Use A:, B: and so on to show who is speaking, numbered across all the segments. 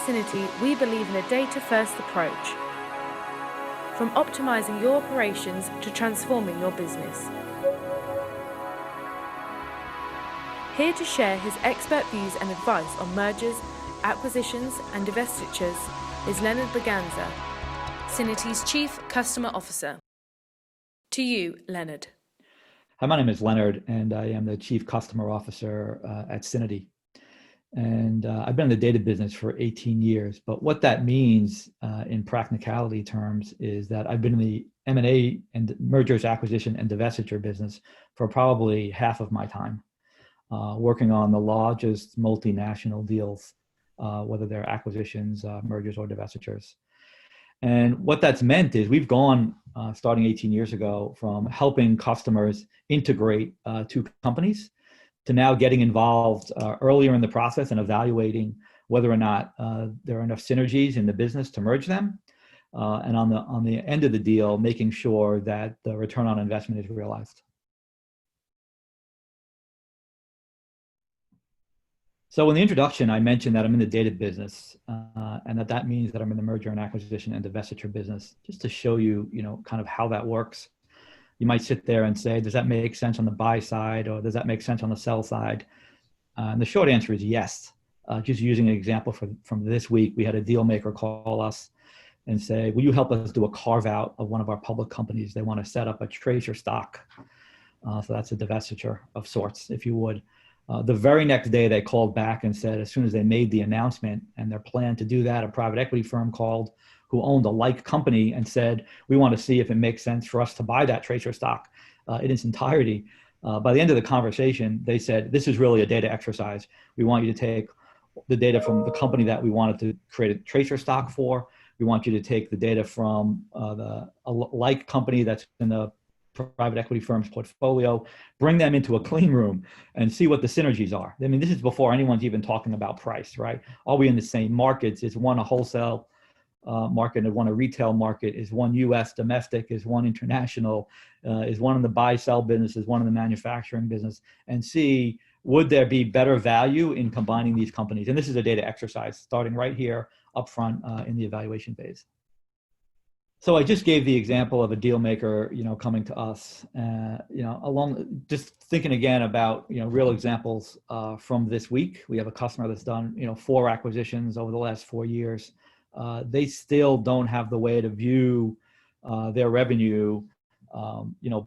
A: Cinity, we believe in a data-first approach. From optimizing your operations to transforming your business. Here to share his expert views and advice on mergers, acquisitions, and divestitures is Leonard Maganza, Cinity's Chief Customer Officer. To you, Leonard.
B: Hi, my name is Leonard, and I am the Chief Customer Officer at Cinity. And I've been in the data business for 18 years. But what that means in practicality terms is that I've been in the M&A and mergers, acquisition, and divestiture business for probably half of my time, working on the largest multinational deals, whether they're acquisitions, mergers, or divestitures. And what that's meant is we've gone, starting 18 years ago, from helping customers integrate two companies to now getting involved earlier in the process and evaluating whether or not there are enough synergies in the business to merge them. And on the end of the deal, making sure that the return on investment is realized. So in the introduction, I mentioned that I'm in the data business, and that means that I'm in the merger and acquisition and divestiture business, just to show you, kind of how that works. You might sit there and say, does that make sense on the buy side, or does that make sense on the sell side? And the short answer is yes. Just using an example from this week, we had a deal maker call us and say, will you help us do a carve out of one of our public companies? They want to set up a tracer stock. So that's a divestiture of sorts, if you would. The very next day, they called back and said, as soon as they made the announcement and their plan to do that, a private equity firm called who owned a like company and said, we want to see if it makes sense for us to buy that tracer stock in its entirety. By the end of the conversation, they said, this is really a data exercise. We want you to take the data from the company that we wanted to create a tracer stock for. We want you to take the data from a like company that's in the private equity firm's portfolio, bring them into a clean room and see what the synergies are. I mean, this is before anyone's even talking about price, right? Are we in the same markets? Is one a wholesale market and one a retail market? Is one US domestic? Is one international? Is one in the buy-sell business? Is one in the manufacturing business? And see, would there be better value in combining these companies? And this is a data exercise starting right here up front in the evaluation phase. So I just gave the example of a deal maker, coming to us, along just thinking again about, real examples from this week. We have a customer that's done, 4 acquisitions over the last 4 years. They still don't have the way to view their revenue,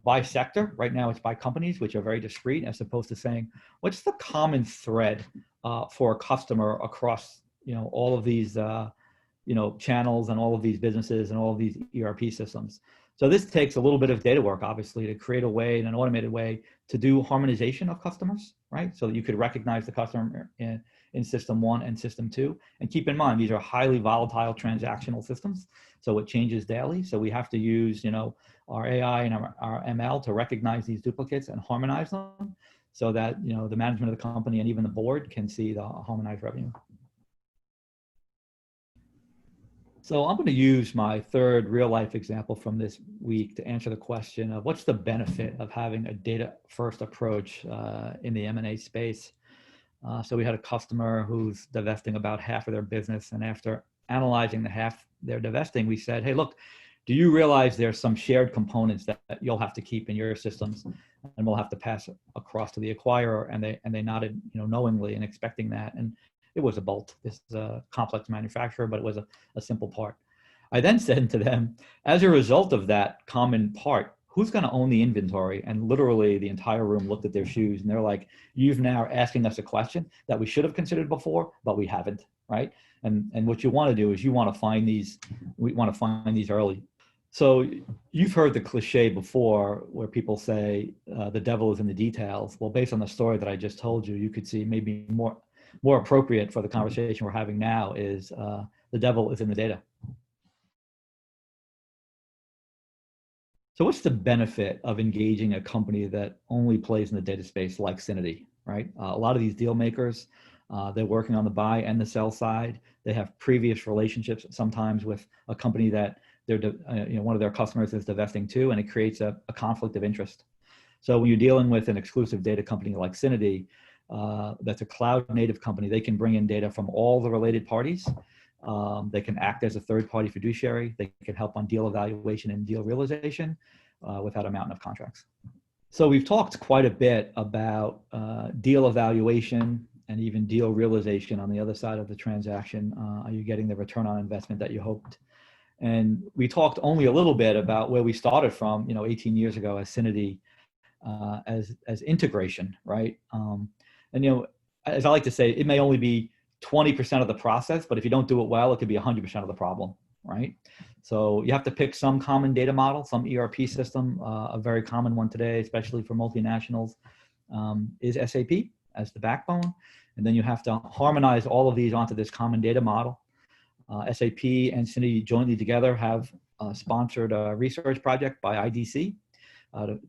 B: by sector. Right now it's by companies, which are very discrete, as opposed to saying, what's the common thread for a customer across, all of these channels and all of these businesses and all of these ERP systems. So this takes a little bit of data work, obviously, to create a way, in an automated way, to do harmonization of customers, right? So that you could recognize the customer in system 1 and system 2. And keep in mind, these are highly volatile transactional systems. So it changes daily. So we have to use, our AI and our ML to recognize these duplicates and harmonize them so that, the management of the company and even the board can see the harmonized revenue. So I'm going to use my third real-life example from this week to answer the question of what's the benefit of having a data-first approach in the M&A space. So we had a customer who's divesting about half of their business, and after analyzing the half they're divesting, we said, hey, look, do you realize there's some shared components that you'll have to keep in your systems, and we'll have to pass across to the acquirer? And they nodded, knowingly and expecting that. And it was a bolt. This is a complex manufacturer, but it was a simple part. I then said to them, as a result of that common part, who's going to own the inventory? And literally the entire room looked at their shoes and they're like, you've now asking us a question that we should have considered before, but we haven't, right? And what you want to do is we want to find these early. So you've heard the cliche before where people say the devil is in the details. Well, based on the story that I just told you, you could see maybe more appropriate for the conversation we're having now is the devil is in the data. So what's the benefit of engaging a company that only plays in the data space like Cinity, right? A lot of these deal makers, they're working on the buy and the sell side. They have previous relationships sometimes with a company that they're, one of their customers is divesting to, and it creates a conflict of interest. So when you're dealing with an exclusive data company like Cinity, that's a cloud native company, they can bring in data from all the related parties. They can act as a third-party fiduciary. They can help on deal evaluation and deal realization without a mountain of contracts. So we've talked quite a bit about deal evaluation and even deal realization on the other side of the transaction. Are you getting the return on investment that you hoped? And we talked only a little bit about where we started from, 18 years ago as Cinity, as integration, right? And as I like to say, it may only be 20% of the process, but if you don't do it well, it could be 100% of the problem, right? So you have to pick some common data model, some ERP system. A very common one today, especially for multinationals, is SAP as the backbone. And then you have to harmonize all of these onto this common data model. SAP and Cinity jointly together have sponsored a research project by IDC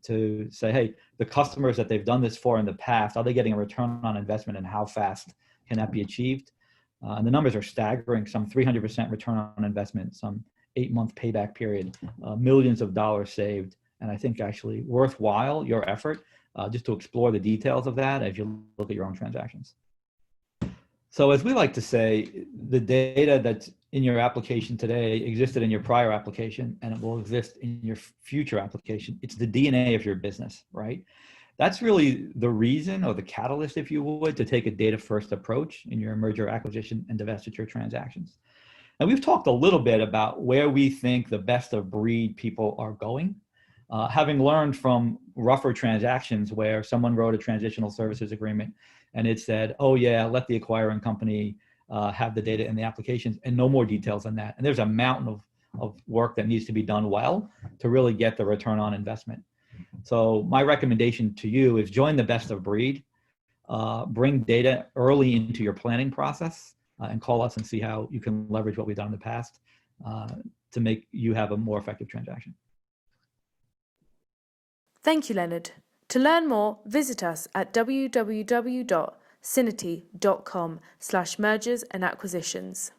B: to say, hey, the customers that they've done this for in the past, are they getting a return on investment, and how fast can that be achieved? And the numbers are staggering, some 300% return on investment, some 8-month payback period, millions of dollars saved. And I think actually worthwhile your effort just to explore the details of that as you look at your own transactions. So as we like to say, the data that's in your application today existed in your prior application, and it will exist in your future application. It's the DNA of your business, right? That's really the reason, or the catalyst, if you would, to take a data-first approach in your merger, acquisition, and divestiture transactions. And we've talked a little bit about where we think the best of breed people are going. Having learned from rougher transactions where someone wrote a transitional services agreement and it said, oh yeah, let the acquiring company have the data in the applications, and no more details than that. And there's a mountain of work that needs to be done well to really get the return on investment. So my recommendation to you is join the best of breed, bring data early into your planning process, and call us and see how you can leverage what we've done in the past to make you have a more effective transaction.
A: Thank you, Leonard. To learn more, visit us at www.cinity.com/mergers and acquisitions.